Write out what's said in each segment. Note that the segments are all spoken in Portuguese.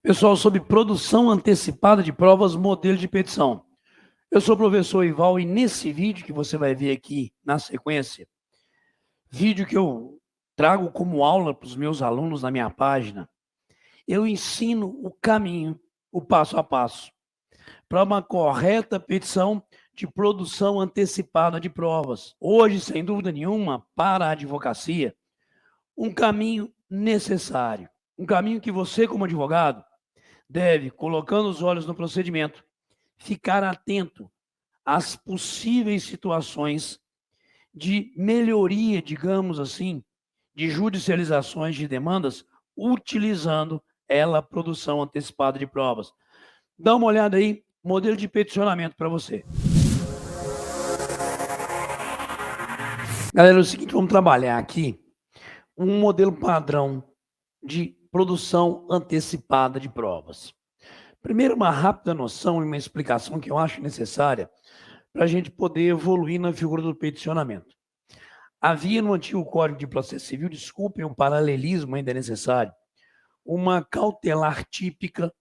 Pessoal, sobre produção antecipada de provas, modelo de petição. Eu sou o professor Ival e nesse vídeo que você vai ver aqui na sequência, vídeo que eu trago como aula para os meus alunos na minha página, eu ensino o caminho, o passo a passo, para uma correta petição de produção antecipada de provas. Hoje, sem dúvida nenhuma, para a advocacia, um caminho necessário, um caminho que você, como advogado, deve, colocando os olhos no procedimento, ficar atento às possíveis situações de melhoria, digamos assim, de judicializações de demandas, utilizando ela a produção antecipada de provas. Dá uma olhada aí, modelo de peticionamento para você. Galera, é o seguinte, vamos trabalhar aqui um modelo padrão de produção antecipada de provas. Primeiro, uma rápida noção e uma explicação que eu acho necessária para a gente poder evoluir na figura do peticionamento. Havia no antigo Código de Processo Civil, desculpem, um paralelismo ainda é necessário, uma cautelar típica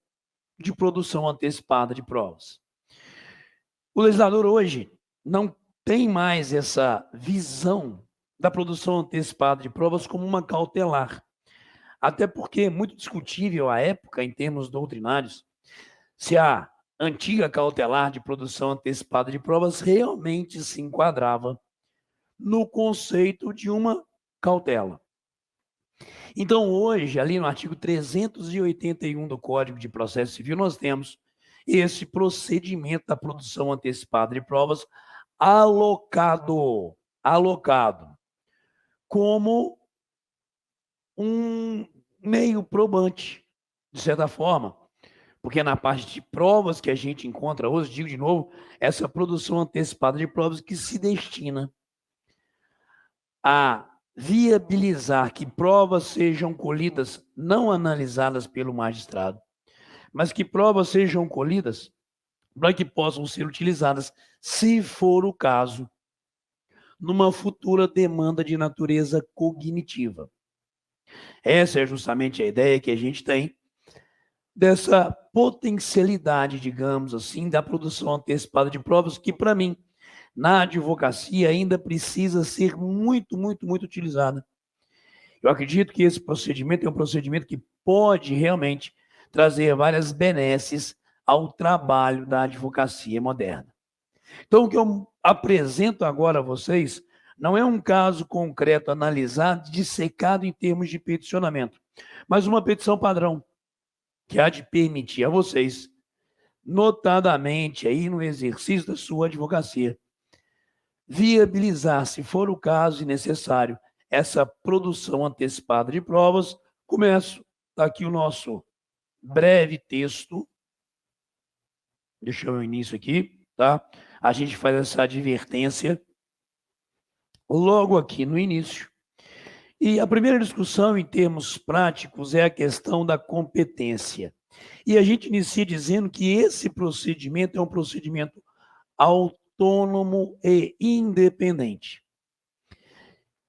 de produção antecipada de provas. O legislador hoje não tem mais essa visão da produção antecipada de provas como uma cautelar, até porque é muito discutível à época, em termos doutrinários, se a antiga cautelar de produção antecipada de provas realmente se enquadrava no conceito de uma cautela. Então, hoje, ali no artigo 381 do Código de Processo Civil, nós temos esse procedimento da produção antecipada de provas alocado como um meio probante, de certa forma, porque na parte de provas que a gente encontra hoje, digo de novo, essa produção antecipada de provas que se destina a viabilizar que provas sejam colhidas, não analisadas pelo magistrado, mas que provas sejam colhidas para que possam ser utilizadas, se for o caso, numa futura demanda de natureza cognitiva. Essa é justamente a ideia que a gente tem dessa potencialidade, digamos assim, da produção antecipada de provas, que para mim, na advocacia, ainda precisa ser muito utilizada. Eu acredito que esse procedimento é um procedimento que pode realmente trazer várias benesses ao trabalho da advocacia moderna. Então, o que eu apresento agora a vocês não é um caso concreto analisado, dissecado em termos de peticionamento, mas uma petição padrão, que há de permitir a vocês, notadamente aí no exercício da sua advocacia, viabilizar, se for o caso e necessário, essa produção antecipada de provas. Começo aqui o nosso breve texto. Deixa eu início aqui, tá? A gente faz essa advertência logo aqui no início. E a primeira discussão, em termos práticos, é a questão da competência. E a gente inicia dizendo que esse procedimento é um procedimento autônomo e independente,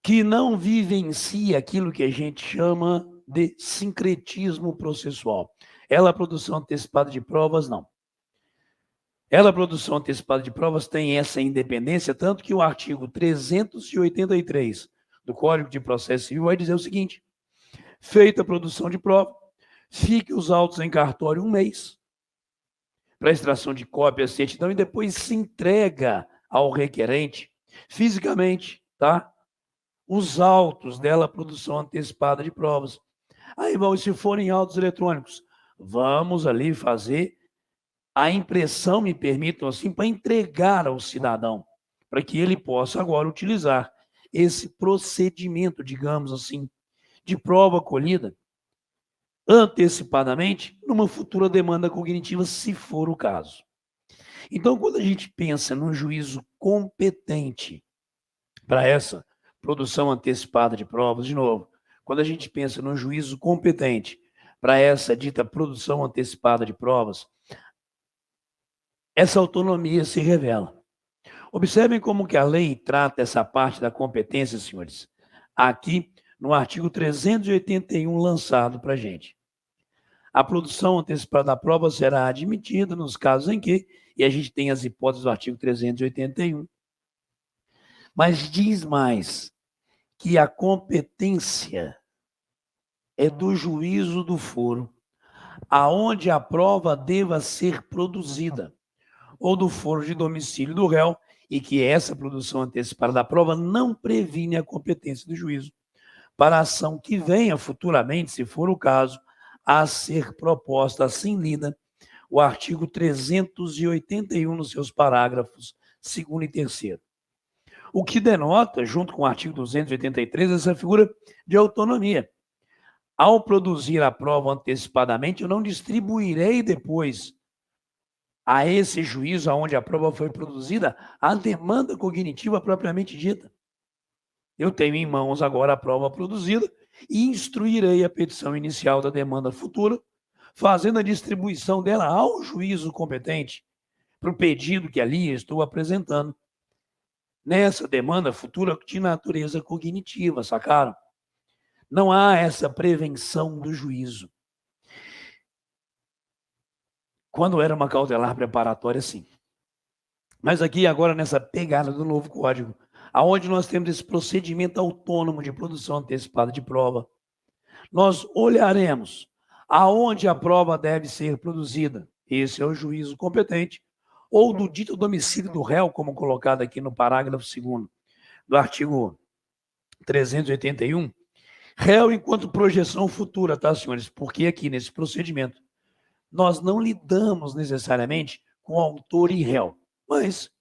que não vivencia aquilo que a gente chama de sincretismo processual. Ela, a produção antecipada de provas, não. Ela, a produção antecipada de provas, tem essa independência, tanto que o artigo 383 do Código de Processo Civil vai dizer o seguinte: feita a produção de prova, fique os autos em cartório 1 mês, para extração de cópia, certidão, e depois se entrega ao requerente, fisicamente, tá? Os autos dela, produção antecipada de provas. Aí, irmão, e se forem autos eletrônicos? Vamos ali fazer a impressão, me permitam assim, para entregar ao cidadão, para que ele possa agora utilizar esse procedimento, digamos assim, de prova colhida antecipadamente numa futura demanda cognitiva, se for o caso. Então, quando a gente pensa num juízo competente para essa produção antecipada de provas, de novo, quando a gente pensa num juízo competente para essa dita produção antecipada de provas, essa autonomia se revela. Observem como que a lei trata essa parte da competência, senhores, aqui no artigo 381 lançado para a gente. a produção antecipada da prova será admitida nos casos em que, e a gente tem as hipóteses do artigo 381, mas diz mais que a competência é do juízo do foro, aonde a prova deva ser produzida, ou do foro de domicílio do réu, e que essa produção antecipada da prova não previne a competência do juízo para a ação que venha futuramente, se for o caso, a ser proposta, assim lida, o artigo 381 nos seus parágrafos 2º e 3º. O que denota, junto com o artigo 283, essa figura de autonomia. Ao produzir a prova antecipadamente, eu não distribuirei depois a esse juízo onde a prova foi produzida a demanda cognitiva propriamente dita. Eu tenho em mãos agora a prova produzida e instruirei a petição inicial da demanda futura, fazendo a distribuição dela ao juízo competente para o pedido que ali estou apresentando. Nessa demanda futura de natureza cognitiva, sacaram? Não há essa prevenção do juízo. Quando era uma cautelar preparatória, sim. Mas aqui, agora, nessa pegada do novo código, aonde nós temos esse procedimento autônomo de produção antecipada de prova, nós olharemos aonde a prova deve ser produzida. Esse é o juízo competente, ou do dito domicílio do réu, como colocado aqui no parágrafo 2º do artigo 381, réu enquanto projeção futura, tá, senhores? Porque aqui nesse procedimento nós não lidamos necessariamente com autor e réu, mas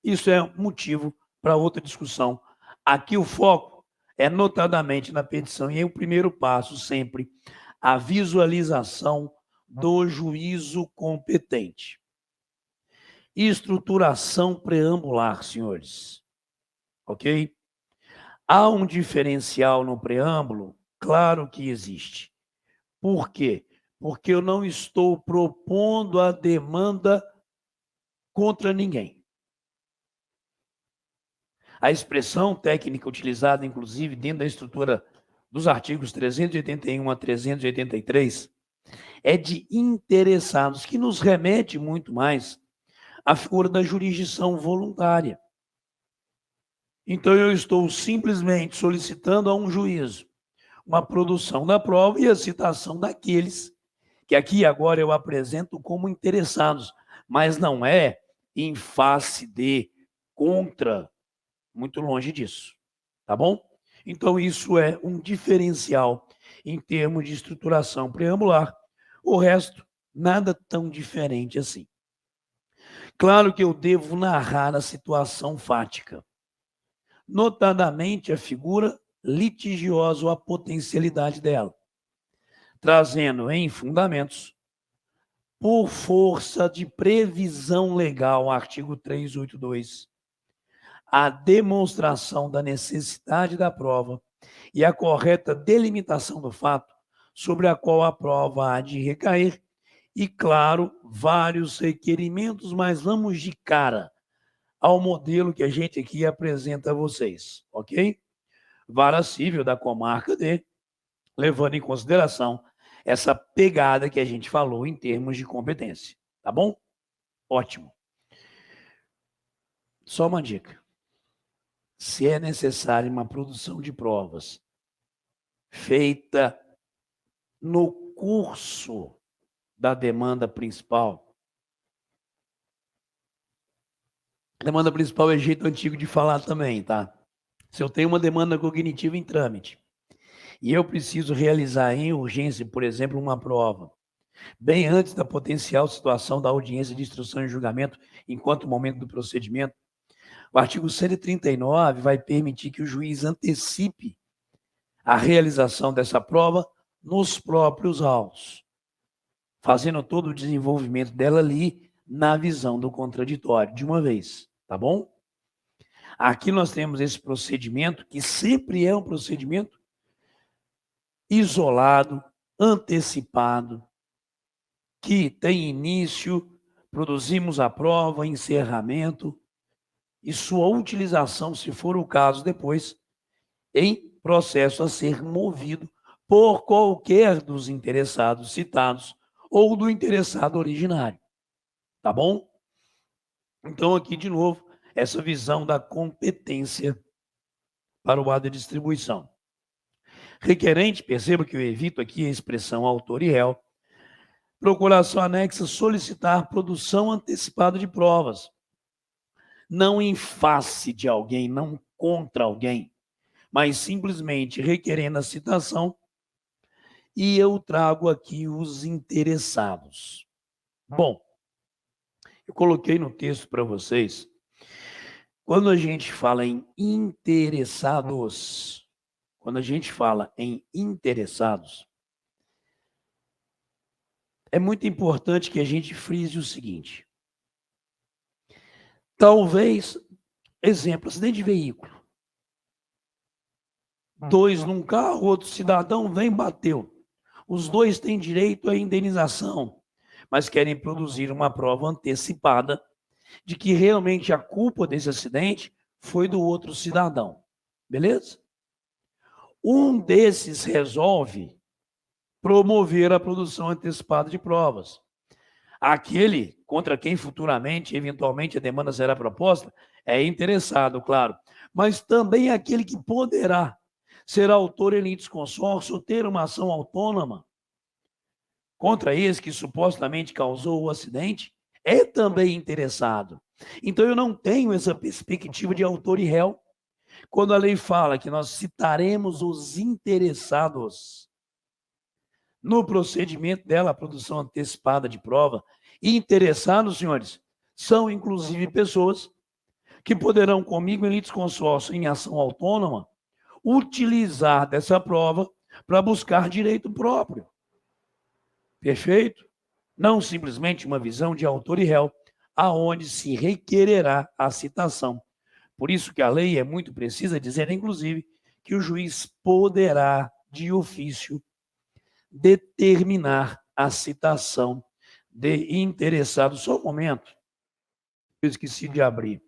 isso é motivo para outra discussão. Aqui o foco é notadamente na petição, e é o primeiro passo sempre a visualização do juízo competente. Estruturação preambular, senhores. Ok? Há um diferencial no preâmbulo? Claro que existe. Por quê? Porque eu não estou propondo a demanda contra ninguém. A expressão técnica utilizada, inclusive, dentro da estrutura dos artigos 381 a 383, é de interessados, que nos remete muito mais à figura da jurisdição voluntária. Então, eu estou simplesmente solicitando a um juízo uma produção da prova e a citação daqueles que aqui agora eu apresento como interessados, mas não é em face de, contra, muito longe disso, tá bom? Então, isso é um diferencial em termos de estruturação preambular. O resto, nada tão diferente assim. Claro que eu devo narrar a situação fática, notadamente a figura litigiosa ou a potencialidade dela, trazendo em fundamentos, por força de previsão legal, artigo 382, a demonstração da necessidade da prova e a correta delimitação do fato sobre a qual a prova há de recair, e, claro, vários requerimentos, mas vamos de cara ao modelo que a gente aqui apresenta a vocês, ok? Vara civil da comarca D, levando em consideração essa pegada que a gente falou em termos de competência, tá bom? Ótimo. Só uma dica. Se é necessária uma produção de provas feita no curso da demanda principal, demanda principal é jeito antigo de falar também, tá? Se eu tenho uma demanda cognitiva em trâmite e eu preciso realizar em urgência, por exemplo, uma prova, bem antes da potencial situação da audiência de instrução e julgamento, enquanto momento do procedimento, o artigo 139 vai permitir que o juiz antecipe a realização dessa prova nos próprios autos, fazendo todo o desenvolvimento dela ali na visão do contraditório, de uma vez, tá bom? Aqui nós temos esse procedimento, que sempre é um procedimento isolado, antecipado, que tem início, produzimos a prova, encerramento, e sua utilização, se for o caso, depois, em processo a ser movido por qualquer dos interessados citados ou do interessado originário. Tá bom? Então, aqui, de novo, essa visão da competência para o ato de distribuição. Requerente, perceba que eu evito aqui a expressão autor e réu. Procuração anexa, solicitar produção antecipada de provas. Não em face de alguém, não contra alguém, mas simplesmente requerendo a citação, e eu trago aqui os interessados. Bom, eu coloquei no texto para vocês, quando a gente fala em interessados, é muito importante que a gente frise o seguinte. Talvez, exemplo, acidente de veículo. 2 num carro, outro cidadão vem e bateu. Os 2 têm direito à indenização, mas querem produzir uma prova antecipada de que realmente a culpa desse acidente foi do outro cidadão. Beleza? Um desses resolve promover a produção antecipada de provas. Aquele contra quem futuramente, eventualmente, a demanda será proposta, é interessado, claro, mas também aquele que poderá ser autor em litisconsórcio ou ter uma ação autônoma contra esse que supostamente causou o acidente, é também interessado. Então, eu não tenho essa perspectiva de autor e réu. Quando a lei fala que nós citaremos os interessados no procedimento dela, a produção antecipada de prova, interessados, senhores, são inclusive pessoas que poderão comigo em litisconsórcio em ação autônoma utilizar dessa prova para buscar direito próprio. Perfeito? Não simplesmente uma visão de autor e réu, aonde se requererá a citação. Por isso que a lei é muito precisa dizer, inclusive, que o juiz poderá, de ofício, determinar a citação de interessado. Só um momento. Eu esqueci de abrir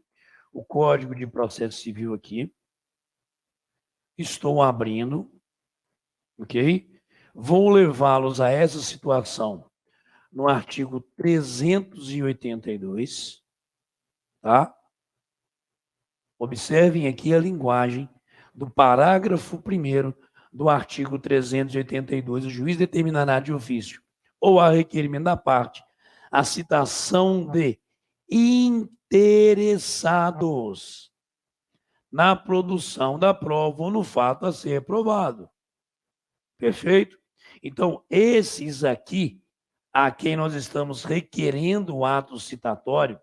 o Código de Processo Civil aqui. Estou abrindo, ok? Vou levá-los a essa situação no artigo 382, tá? Observem aqui a linguagem do parágrafo 1º do artigo 382. O juiz determinará de ofício ou a requerimento da parte a citação de interessados na produção da prova ou no fato a ser provado. Perfeito? Então, esses aqui, a quem nós estamos requerendo o ato citatório,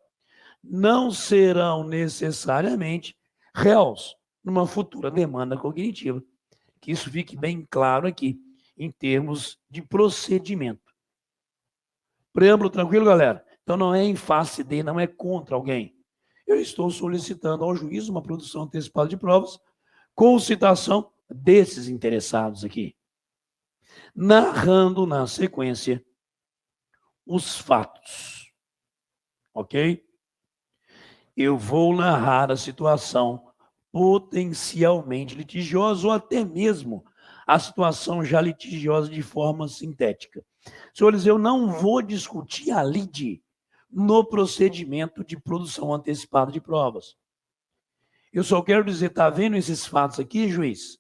não serão necessariamente réus numa futura demanda cognitiva. Que isso fique bem claro aqui, em termos de procedimento. Preâmbulo tranquilo, galera? Então não é em face de, não é contra alguém. Eu estou solicitando ao juiz uma produção antecipada de provas com citação desses interessados aqui. Narrando na sequência os fatos. Ok? Eu vou narrar a situação potencialmente litigiosa ou até mesmo a situação já litigiosa de forma sintética. Senhores, eu não vou discutir a lide no procedimento de produção antecipada de provas. Eu só quero dizer, tá vendo esses fatos aqui, juiz?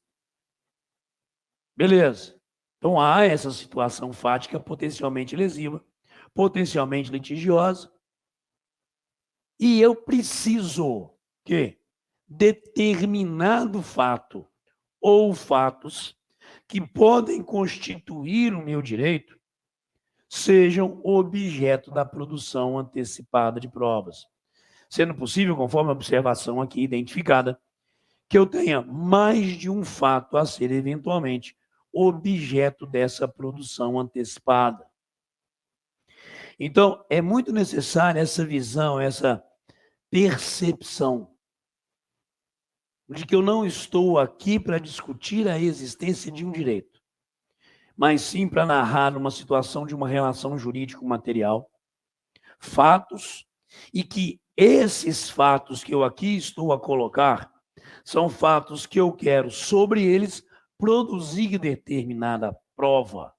Beleza. Então há essa situação fática potencialmente lesiva, potencialmente litigiosa, e eu preciso que determinado fato ou fatos que podem constituir o meu direito sejam objeto da produção antecipada de provas. Sendo possível, conforme a observação aqui identificada, que eu tenha mais de um fato a ser eventualmente objeto dessa produção antecipada. Então, é muito necessária essa visão, essa percepção de que eu não estou aqui para discutir a existência de um direito, mas sim para narrar uma situação de uma relação jurídico-material, fatos, e que esses fatos que eu aqui estou a colocar são fatos que eu quero, sobre eles, produzir determinada prova.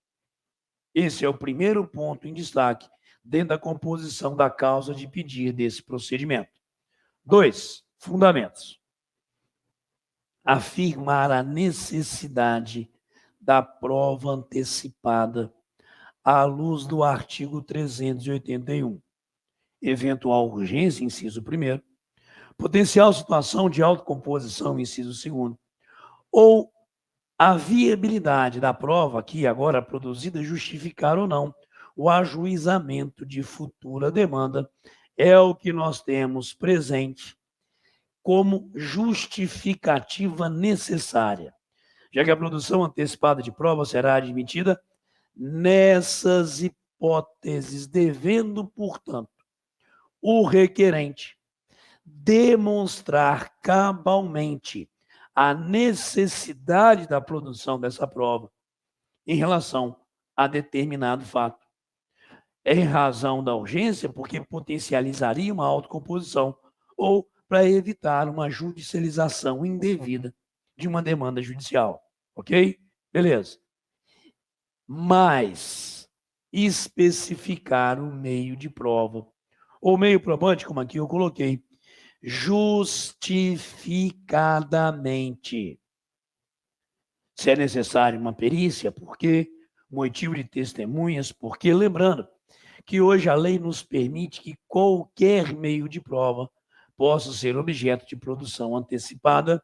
Esse é o primeiro ponto em destaque dentro da composição da causa de pedir desse procedimento. 2. Fundamentos. Afirmar a necessidade da prova antecipada à luz do artigo 381. Eventual urgência, inciso 1º, potencial situação de autocomposição, inciso 2º, ou a viabilidade da prova aqui agora produzida justificar ou não o ajuizamento de futura demanda é o que nós temos presente como justificativa necessária, já que a produção antecipada de prova será admitida nessas hipóteses, devendo, portanto, o requerente demonstrar cabalmente a necessidade da produção dessa prova em relação a determinado fato. Em razão da urgência, porque potencializaria uma autocomposição, ou para evitar uma judicialização indevida de uma demanda judicial. Ok? Beleza. Mas especificar o meio de prova, ou meio probante, como aqui eu coloquei, justificadamente. Se é necessário uma perícia, por quê? Motivo de testemunhas, porque, lembrando que hoje a lei nos permite que qualquer meio de prova possa ser objeto de produção antecipada.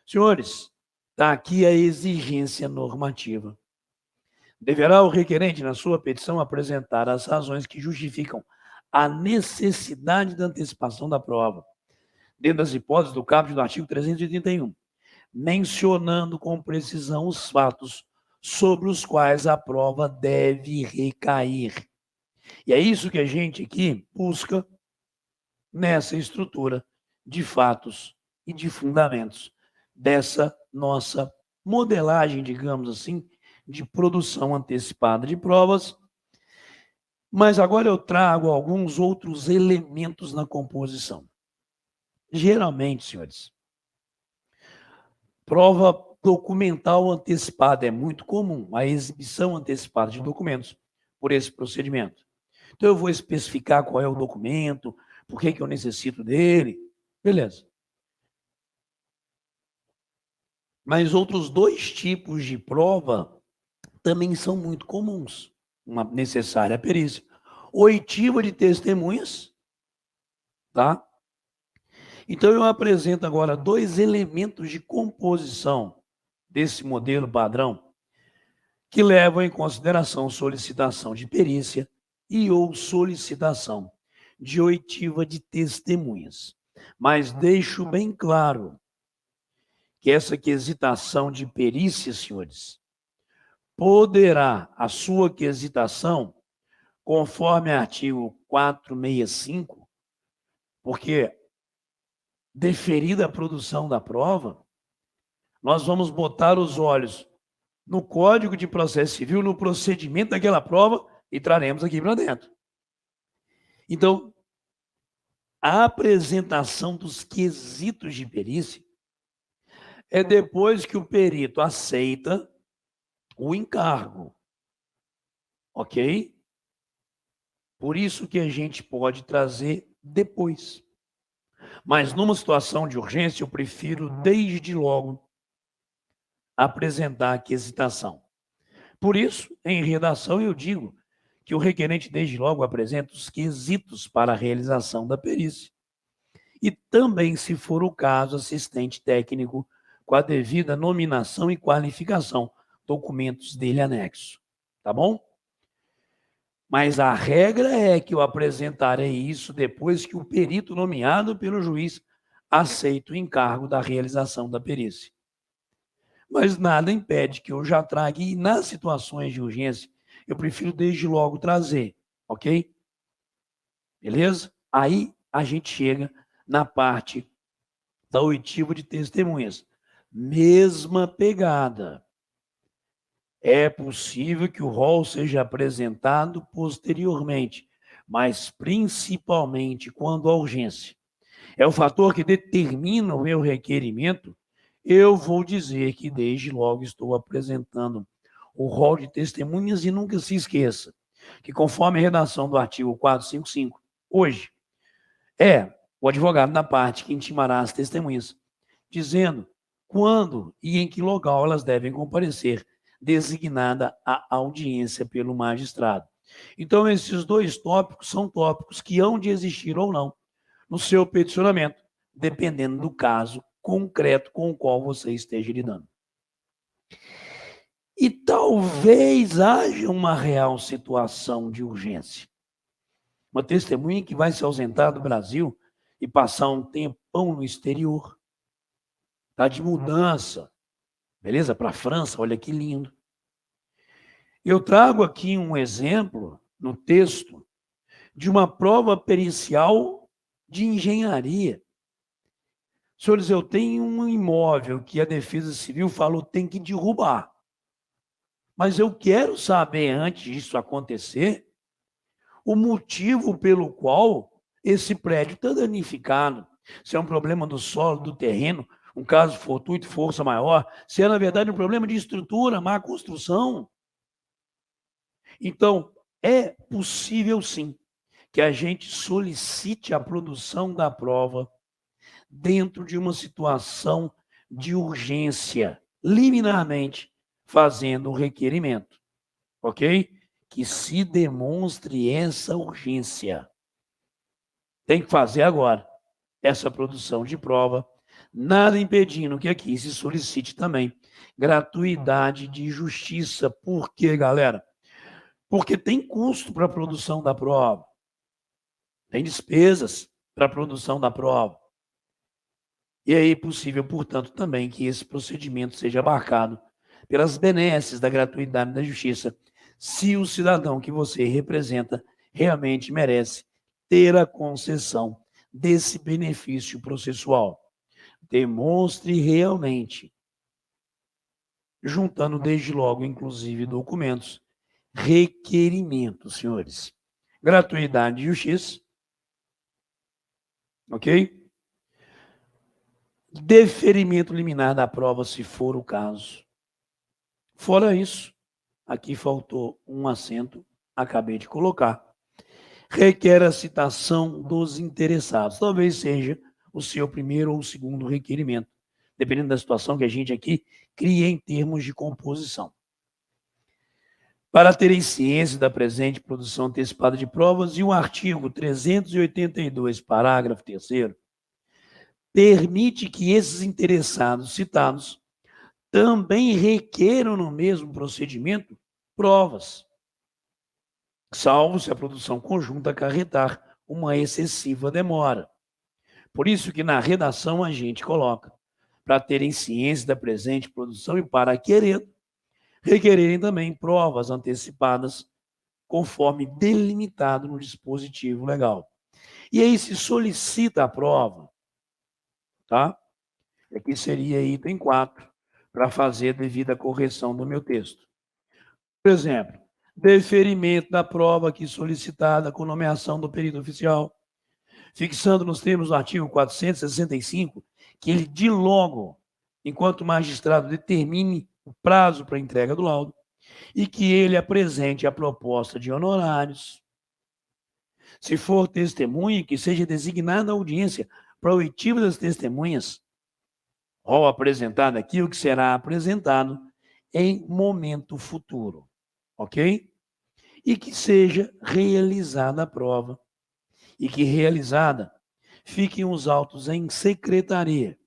Senhores, está aqui a exigência normativa. Deverá o requerente, na sua petição, apresentar as razões que justificam a necessidade da antecipação da prova, dentro das hipóteses do caput do artigo 381, mencionando com precisão os fatos sobre os quais a prova deve recair. E é isso que a gente aqui busca nessa estrutura de fatos e de fundamentos dessa nossa modelagem, digamos assim, de produção antecipada de provas. Mas agora eu trago alguns outros elementos na composição. Geralmente, senhores, prova documental antecipada é muito comum, a exibição antecipada de documentos por esse procedimento. Então, eu vou especificar qual é o documento, por que eu necessito dele, beleza. Mas outros dois tipos de prova também são muito comuns. Uma necessária perícia. Oitiva de testemunhas, tá? Então, eu apresento agora dois elementos de composição desse modelo padrão que levam em consideração solicitação de perícia e ou solicitação de oitiva de testemunhas. Mas deixo bem claro que essa quesitação de perícia, senhores, poderá, a sua quesitação, conforme artigo 465, porque deferida a produção da prova, nós vamos botar os olhos no Código de Processo Civil, no procedimento daquela prova e traremos aqui para dentro. Então, a apresentação dos quesitos de perícia é depois que o perito aceita o encargo, ok? Por isso que a gente pode trazer depois. Mas numa situação de urgência, eu prefiro desde logo apresentar a quesitação. Por isso, em redação, eu digo que o requerente desde logo apresenta os quesitos para a realização da perícia. E também, se for o caso, assistente técnico com a devida nominação e qualificação, documentos dele anexo. Tá bom? Mas a regra é que eu apresentarei isso depois que o perito nomeado pelo juiz aceite o encargo da realização da perícia. Mas nada impede que eu já traga, e nas situações de urgência, eu prefiro desde logo trazer, ok? Beleza? Aí a gente chega na parte da oitiva de testemunhas. Mesma pegada. É possível que o rol seja apresentado posteriormente, mas principalmente quando a urgência é o fator que determina o meu requerimento, eu vou dizer que desde logo estou apresentando o rol de testemunhas e nunca se esqueça que, conforme a redação do artigo 455, hoje, é o advogado da parte que intimará as testemunhas, dizendo quando e em que local elas devem comparecer, designada a audiência pelo magistrado. Então, esses dois tópicos são tópicos que hão de existir ou não no seu peticionamento, dependendo do caso concreto com o qual você esteja lidando. E talvez haja uma real situação de urgência. Uma testemunha que vai se ausentar do Brasil e passar um tempão no exterior. Está de mudança, beleza? Para a França, olha que lindo. Eu trago aqui um exemplo no texto de uma prova pericial de engenharia. Senhores, eu tenho um imóvel que a Defesa Civil falou tem que derrubar. Mas eu quero saber, antes disso acontecer, o motivo pelo qual esse prédio está danificado. Se é um problema do solo, do terreno, um caso fortuito, força maior, se é, na verdade, um problema de estrutura, má construção. Então, é possível, sim, que a gente solicite a produção da prova dentro de uma situação de urgência, liminarmente fazendo o requerimento, ok? Que se demonstre essa urgência. Tem que fazer agora essa produção de prova, nada impedindo que aqui se solicite também gratuidade de justiça. Por quê, galera? Porque tem custo para a produção da prova, tem despesas para a produção da prova. E é possível, portanto, também que esse procedimento seja abarcado pelas benesses da gratuidade da justiça, se o cidadão que você representa realmente merece ter a concessão desse benefício processual. Demonstre realmente, juntando desde logo, inclusive, documentos, requerimentos, senhores. Gratuidade de justiça, ok? Deferimento liminar da prova, se for o caso. Fora isso, aqui faltou um acento, acabei de colocar. Requer a citação dos interessados. Talvez seja o seu primeiro ou segundo requerimento, dependendo da situação que a gente aqui cria em termos de composição. Para terem ciência da presente produção antecipada de provas, e o artigo 382, parágrafo 3º, permite que esses interessados citados também requeram no mesmo procedimento provas, salvo se a produção conjunta acarretar uma excessiva demora. Por isso que na redação a gente coloca, para terem ciência da presente produção e para requererem também provas antecipadas, conforme delimitado no dispositivo legal. E aí se solicita a prova, tá? Aqui seria item 4, para fazer a devida correção do meu texto. Por exemplo, deferimento da prova aqui solicitada com nomeação do perito oficial, fixando nos termos do artigo 465 que ele de logo, enquanto o magistrado determine o prazo para a entrega do laudo, e que ele apresente a proposta de honorários. Se for testemunha, que seja designada a audiência para oitiva das testemunhas, ou apresentado aqui o que será apresentado em momento futuro, ok? E que seja realizada a prova, e que realizada fiquem os autos em secretaria,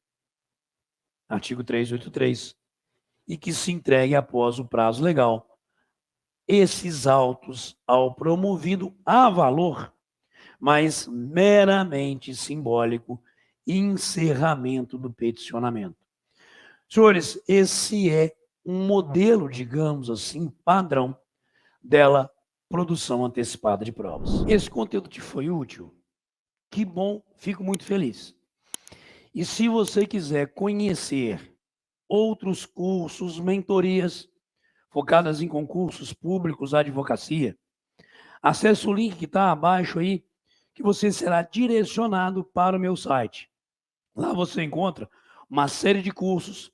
artigo 383, e que se entregue após o prazo legal esses autos ao promovido a valor, mas meramente simbólico, encerramento do peticionamento. Senhores, esse é um modelo, digamos assim, padrão dela produção antecipada de provas. Esse conteúdo te foi útil? Que bom, fico muito feliz. E se você quiser conhecer outros cursos, mentorias focadas em concursos públicos à advocacia, acesse o link que está abaixo aí, que você será direcionado para o meu site. Lá você encontra uma série de cursos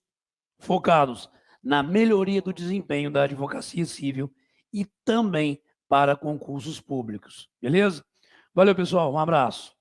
focados na melhoria do desempenho da advocacia civil e também para concursos públicos. Beleza? Valeu, pessoal. Um abraço.